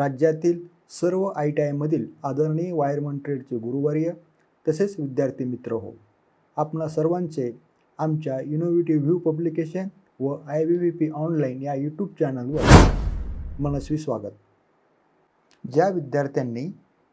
राज्यातील सर्व ITI आदरणीय वायरमन ट्रेडचे गुरुवर्य तसेच विद्यार्थी मित्र हो, आपणा सर्वांचे आमच्या इनोव्हेटिव्ह व्ह्यू पब्लिकेशन व IVVP ऑनलाईन या यूट्यूब चॅनलवर मनस्वी स्वागत। ज्या विद्यार्थ्यांनी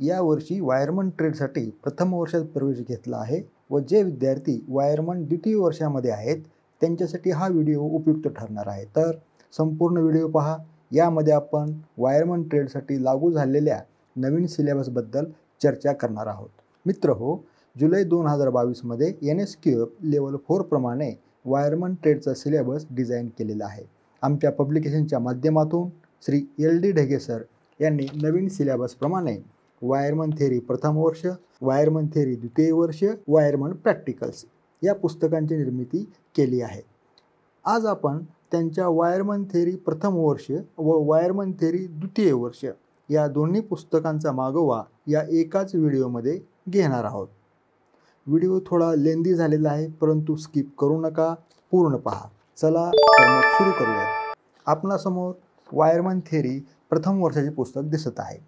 यावर्षी वायरमन ट्रेडसाठी प्रथम वर्षात प्रवेश घेतला आहे व जे विद्यार्थी वायरमन द्वितीय वर्षामध्ये आहेत त्यांच्यासाठी हा व्हिडिओ उपयुक्त ठरणार आहे। तर संपूर्ण व्हिडिओ पहा। यामध्ये आपण वायरमन ट्रेडसाठी लागू झालेल्या नवीन सिलेबसबद्दल चर्चा करणार आहोत। मित्रहो, जुलै 2022 मध्ये NSQF लेवल 4 प्रमाणे वायरमन ट्रेडचा सिलेबस डिझाइन केलेला आहे। आमच्या पब्लिकेशनच्या माध्यमातून श्री LD ढगे सर यांनी नवीन सिलेबस प्रमाणे वायरमन थेरी प्रथम वर्ष, वायरमन थेरी द्वितीय वर्ष, वायरमन प्रॅक्टिकल्स या पुस्तकांची निर्मिती केली आहे। आज आपण त्यांच्या वायरमन थेरी प्रथम वर्ष व वायरमन थेरी द्वितीय वर्ष या दोन्ही पुस्तकांचा मागोवा या एकाच व्हिडिओमध्ये घेणार आहोत। व्हिडिओ थोडा लेंदी झालेला आहे, परंतु स्किप करू नका, पूर्ण पहा। चला तर मग सुरू करूयात। आपणासमोर वायरमन थेरी प्रथम वर्षाचे पुस्तक दिसत आहे।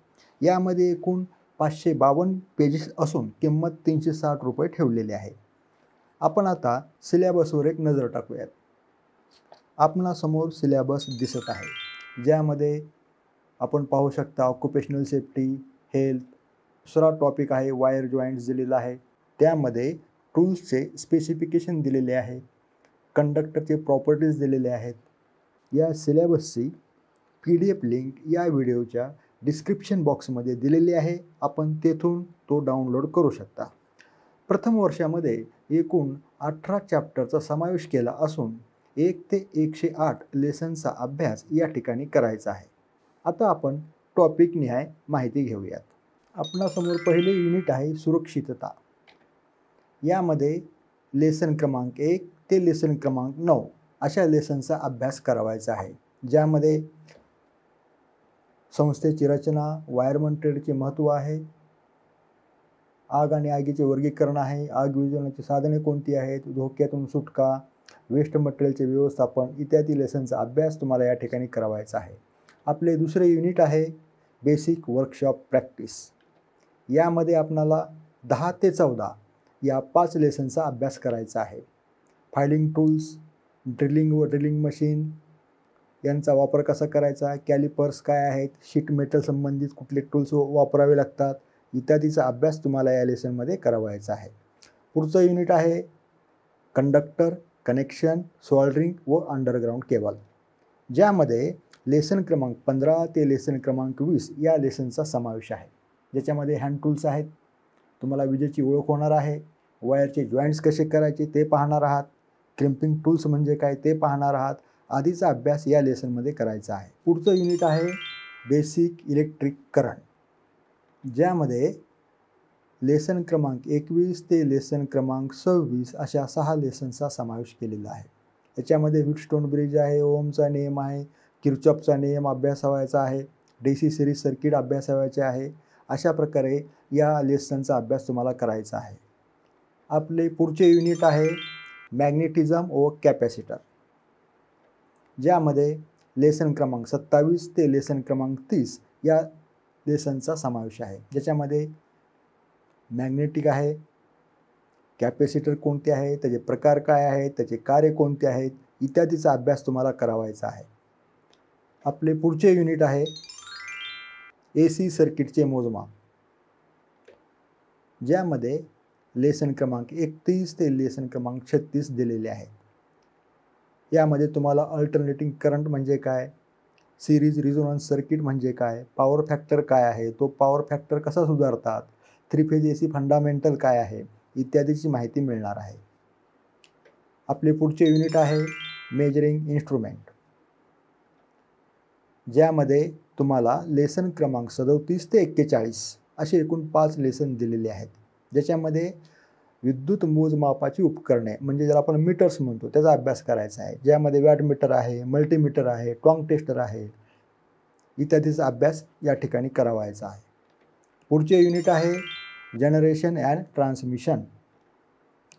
यामध्ये एकूण 552 पेजेस असून किंमत 360 रुपये ठेवलेली आहे। आपण आता सिलेबसवर एक नजर टाकूयात। आपणासमोर सिलेबस दिसत आहे, ज्यामध्ये आपण पाहू शकता ऑक्युपेशनल सेफ्टी, हेल्थ, दुसरा टॉपिक आहे वायर जॉईंट्स दिलेला आहे। त्यामध्ये टूल्सचे स्पेसिफिकेशन दिलेले आहे, कंडक्टरचे प्रॉपर्टीज दिलेले आहेत। या सिलेबसची PDF लिंक या व्हिडिओच्या डिस्क्रिप्शन बॉक्समध्ये दिलेली आहे, आपण तेथून तो डाउनलोड करू शकता। प्रथम वर्षामध्ये एकूण 18 चॅप्टरचा समावेश केला असून 1 ते 108 लेसनचा अभ्यास या ठिकाणी करायचा आहे। आता आपण टॉपिक निहाय माहिती घेऊयात। आपणासमोर पहिले युनिट आहे सुरक्षितता। यामध्ये लेसन क्रमांक 1 ते लेसन क्रमांक 9 अशा लेसनचा अभ्यास करावायचा आहे, ज्यामध्ये संस्थेची रचना, वायरमन ट्रेडचे महत्त्व आहे, आग आणि आगीचे वर्गीकरण आहे, आग विझवण्याची साधने कोणती आहेत, धोक्यातून सुटका, वेस्ट मटेरियलचे व्यवस्थापन इत्यादी लेसनचा अभ्यास तुम्हाला या ठिकाणी करावायचा आहे। आपले दुसरे युनिट आहे बेसिक वर्कशॉप प्रॅक्टिस। यामध्ये आपणाला 10 ते 14 या 5 लेसनचा अभ्यास करायचा आहे। फायलिंग टूल्स, ड्रिलिंग व ड्रिलिंग मशीन यांचा वापर कसा करायचा, कॅलिपर्स काय आहेत, शीट मेटल संबंधित कुठले टूल्स वापरावे लागतात इत्यादीचा अभ्यास तुम्हाला या लेसनमध्ये करावायचा आहे। पुढचं युनिट आहे कंडक्टर, कनेक्शन, सोल्डरिंग व अंडरग्राउंड केबल, ज्यामध्ये लेसन क्रमांक 15 ते लेसन क्रमांक 20 या लेसनचा समावेश आहे, ज्याच्यामध्ये हँड टूल्स आहेत, तुम्हाला विजेची ओळख होणार आहे, वायरचे जॉईंट्स कसे करायचे ते पाहणार आहात, क्रिम्पिंग टूल्स म्हणजे काय ते पाहणार आहात, आधीचा अभ्यास या लेसनमध्ये करायचा आहे। पुढचं युनिट आहे बेसिक इलेक्ट्रिक करंट, ज्यामध्ये लेसन क्रमांक 21 ते लेसन क्रमांक 26 अशा 6 लेसनचा समावेश केलेला आहे। याच्यामध्ये व्हीटस्टोन ब्रिज आहे, ओहमचा नियम आहे, किर्चॉफचा नियम अभ्यासावायचा आहे, DC सिरीज सर्किट अभ्यासावायचे आहे। अशा प्रकारे या लेसनचा अभ्यास तुम्हाला करायचा आहे। आपले पुढचे युनिट आहे मॅग्नेटिझम व कॅपॅसिटर, ज्यामध्ये लेसन क्रमांक 27 ते लेसन क्रमांक 30 या लेसनचा समावेश आहे, ज्याच्यामध्ये मॅग्नेटिक आहे, कॅपॅसिटर कोणते आहे, त्याचे प्रकार काय आहेत, त्याचे कार्य कोणते आहेत इत्यादीचा अभ्यास तुम्हाला करावायचा आहे। आपले पुढचे युनिट आहे AC सर्किटचे मोजमाप, ज्यामध्ये लेसन क्रमांक 31 ते लेसन क्रमांक 36 दिलेले आहेत। यामध्ये तुम्हाला अल्टरनेटिंग करंट म्हणजे काय, सिरीज रिझोनन्स सर्किट म्हणजे काय, पॉवर फॅक्टर काय आहे, तो पॉवर फॅक्टर कसा सुधारतात, 3 फेज AC फंडामेंटल काय आहे इत्यादीची माहिती मिळणार आहे। आपले पुढचे युनिट आहे मेजरिंग इन्स्ट्रुमेंट, ज्यामध्ये तुम्हाला लेसन क्रमांक 37 ते 41 असे एकूण 5 लेसन दिलेले आहेत, ज्याच्यामध्ये विद्युत मोजमापाची उपकरणे म्हणजे ज्याला आपण मीटर्स म्हणतो त्याचा अभ्यास करायचा आहे, ज्यामध्ये वॅट मीटर आहे, मल्टीमीटर आहे, टॉंग टेस्टर आहे इत्यादीचा अभ्यास या ठिकाणी करावायचा आहे। पुढचे युनिट आहे जनरेशन अँड ट्रान्समिशन,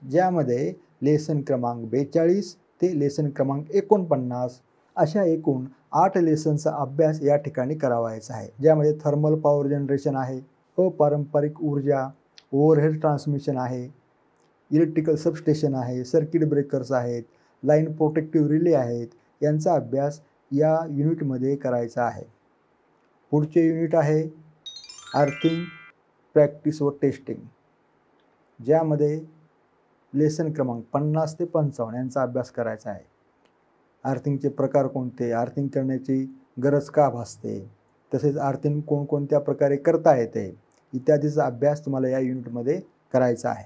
ज्यामध्ये लेसन क्रमांक 42 ते लेसन क्रमांक 49 अशा एकूण 8 लेसनचा अभ्यास या ठिकाणी करावायचा आहे, ज्यामध्ये थर्मल पॉवर जनरेशन आहे, अपारंपरिक ऊर्जा, ओव्हरहेड ट्रान्समिशन आहे, इलेक्ट्रिकल सबस्टेशन आहे, सर्किट ब्रेकर्स आहेत, लाईन प्रोटेक्टिव्ह रिले आहेत, यांचा अभ्यास या युनिटमध्ये करायचा आहे. पुढचे युनिट आहे अर्थिंग प्रॅक्टिस व टेस्टिंग, ज्यामध्ये लेसन क्रमांक 50 ते 55 यांचा अभ्यास करायचा आहे. अर्थिंगचे प्रकार कोणते, अर्थिंग करण्याची गरज का भासते, तसेच अर्थिंग कोणकोणत्या प्रकारे करता येते इत्यादीचा अभ्यास तुम्हाला या युनिटमध्ये करायचा आहे.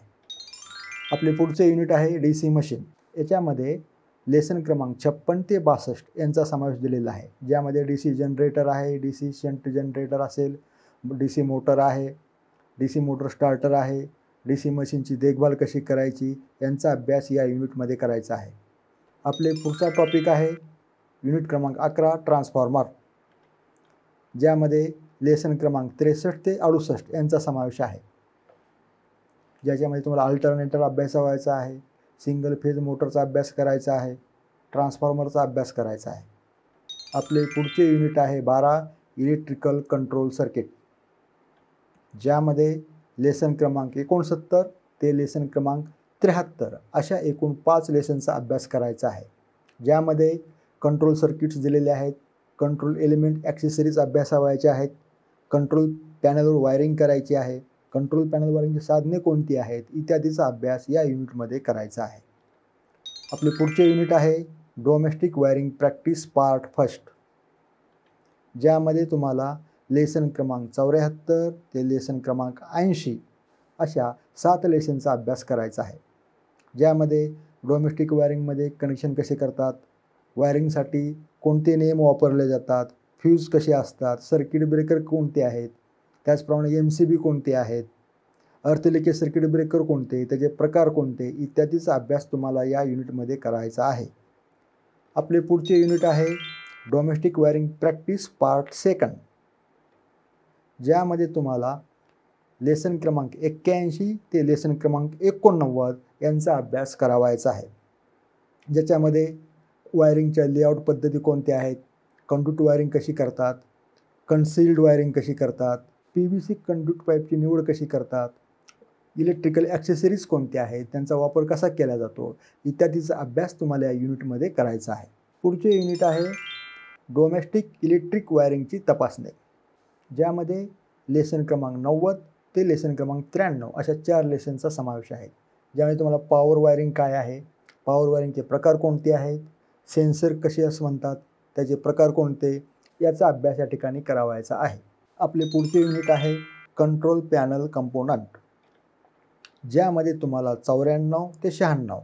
आपले पुढचे युनिट आहे DC मशीन. याच्यामध्ये लेसन क्रमांक 56 ते 62 यांचा समावेश दिलेला आहे, ज्यामध्ये DC जनरेटर आहे, DC शंट जनरेटर असेल, DC मोटर आहे, DC मोटर स्टार्टर आहे, DC मशीनची देखभाल कशी करायची यांचा अभ्यास या युनिटमध्ये करायचा आहे. आपले पुढचा टॉपिक आहे युनिट क्रमांक 11 ट्रान्सफॉर्मर, ज्यामध्ये लेसन क्रमांक 63 ते 68 यांचा समावेश आहे, ज्याच्यामध्ये तुम्हाला अल्टरनेटर अभ्यास व्हायचा आहे, सिंगल फेज मोटरचा अभ्यास करायचा आहे, ट्रान्सफॉर्मरचा अभ्यास करायचा आहे. आपले पुढचे युनिट आहे 12 इलेक्ट्रिकल कंट्रोल सर्किट, ज्यामध्ये लेसन क्रमांक 69 ते लेसन क्रमांक 73 अशा एकूण 5 लेसनचा अभ्यास करायचा आहे, ज्यामध्ये कंट्रोल सर्किट्स दिलेले आहेत, कंट्रोल एलिमेंट ॲक्सेसरीज अभ्यासावायचे आहेत, कंट्रोल पॅनलवर वायरिंग करायची आहे, कंट्रोल पॅनल वायरिंगची साधने कोणती आहेत इत्यादीचा अभ्यास या युनिटमध्ये करायचा आहे. आपले पुढचे युनिट आहे domestic wiring practice part first, ज्यामध्ये तुम्हाला लेसन क्रमांक 74 ते लेसन क्रमांक 80 अशा 7 लेसनचा अभ्यास करायचा आहे, ज्यामध्ये डोमेस्टिक वायरिंगमध्ये कनेक्शन कसे करतात, वायरिंगसाठी कोणते नियम वापरले जातात, फ्यूज कसे असतात, सर्किट ब्रेकर कोणते आहेत, त्याचप्रमाणे MCB कोणते आहेत, अर्थ लिकेज सर्किट ब्रेकर कोणते, त्याचे प्रकार कोणते इत्यादीचा अभ्यास तुम्हाला या युनिटमध्ये करायचा आहे. आपले पुढचे युनिट आहे domestic wiring practice part second, ज्यामध्ये तुम्हाला लेसन क्रमांक 81 ते लेसन क्रमांक 89 यांचा अभ्यास करावायचा आहे, ज्याच्यामध्ये वायरिंगच्या लेआउट पद्धती कोणत्या आहेत, कंडक्ट वायरिंग कशी करतात, कन्सिल्ड वायरिंग कशी करतात, PVC कंडक्ट पाईपची निवड कशी करतात, इलेक्ट्रिकल ॲक्सेसरीज कोणत्या आहेत, त्यांचा वापर कसा केला जातो इत्यादीचा अभ्यास तुम्हाला या युनिटमध्ये करायचा आहे. पुढचे युनिट आहे डोमेस्टिक इलेक्ट्रिक वायरिंगची तपासणी, ज्यामध्ये लेसन क्रमांक 90 ते लेसन क्रमांक 93 अशा 4 लेसनचा समावेश आहे, ज्यामध्ये तुम्हाला पॉवर वायरिंग काय आहे, पॉवर वायरिंगचे प्रकार कोणते आहेत, सेन्सर कसे असं म्हणतात, त्याचे प्रकार कोणते याचा अभ्यास या ठिकाणी करावायचा आहे. आपले पुढचे युनिट आहे कंट्रोल पॅनल कंपोनंट, ज्यामध्ये तुम्हाला 94 ते 96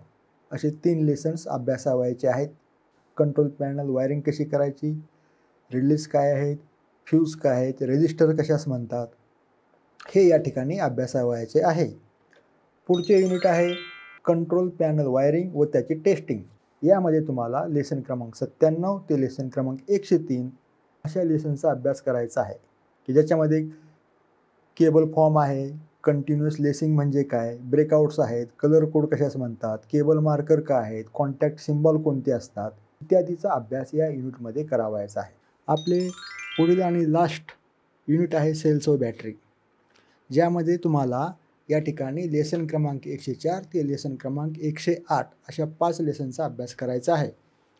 असे 3 लेसन्स अभ्यासावायचे आहेत. कंट्रोल पॅनल वायरिंग कशी करायची, रिलीज काय आहेत, फ्यूज काय आहेत, रेजिस्टर कशास म्हणतात, हे या ठिकाणी अभ्यासावायचे आहे. पुढचे युनिट आहे कंट्रोल पॅनल वायरिंग व त्याची टेस्टिंग, यामध्ये तुम्हाला लेसन क्रमांक 97 ते लेसन क्रमांक 103 अशा लेसनचा अभ्यास करायचा आहे, की ज्याच्यामध्ये केबल फॉर्म आहे, कंटिन्युअस लेसिंग म्हणजे काय, ब्रेकआउट्स आहेत, कलर कोड कशास म्हणतात, केबल मार्कर काय आहेत, कॉन्टॅक्ट सिम्बॉल कोणते असतात इत्यादीचा अभ्यास या युनिटमध्ये करावायचा आहे. आपले पुढील आणि लास्ट युनिट आहे सेल्स व बॅटरी, ज्यामध्ये तुम्हाला या ठिकाणी लेसन क्रमांक 104 ते लेसन क्रमांक 108 अशा 5 लेसनचा अभ्यास करायचा आहे.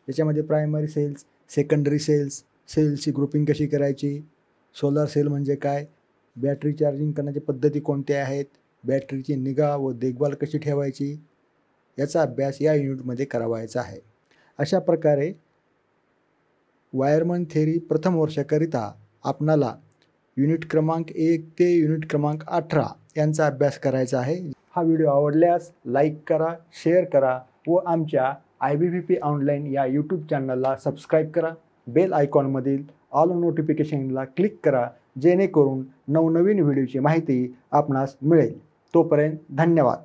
त्याच्यामध्ये प्रायमरी सेल्स, सेकंडरी सेल्स, सेल्सची ग्रुपिंग कशी करायची, सोलार सेल म्हणजे काय, बॅटरी चार्जिंग करण्याच्या पद्धती कोणत्या आहेत, बॅटरीची निगा व देखभाल कशी ठेवायची याचा अभ्यास या युनिटमध्ये करावायचा आहे. अशा प्रकारे वायरमन थेरी प्रथम वर्षाकरिता आपणाला युनिट क्रमांक 1 ते युनिट क्रमांक 18 यांचा अभ्यास करायचा आहे. हा व्हिडिओ आवडल्यास लाईक करा, शेअर करा व आमच्या IBVP ऑनलाईन या यूट्यूब चॅनलला सबस्क्राईब करा. बेल आयकॉनमधील ऑल नोटिफिकेशनला क्लिक करा, जेणेकरून नवनवीन व्हिडिओची माहिती आपणास मिळेल. तोपर्यंत धन्यवाद.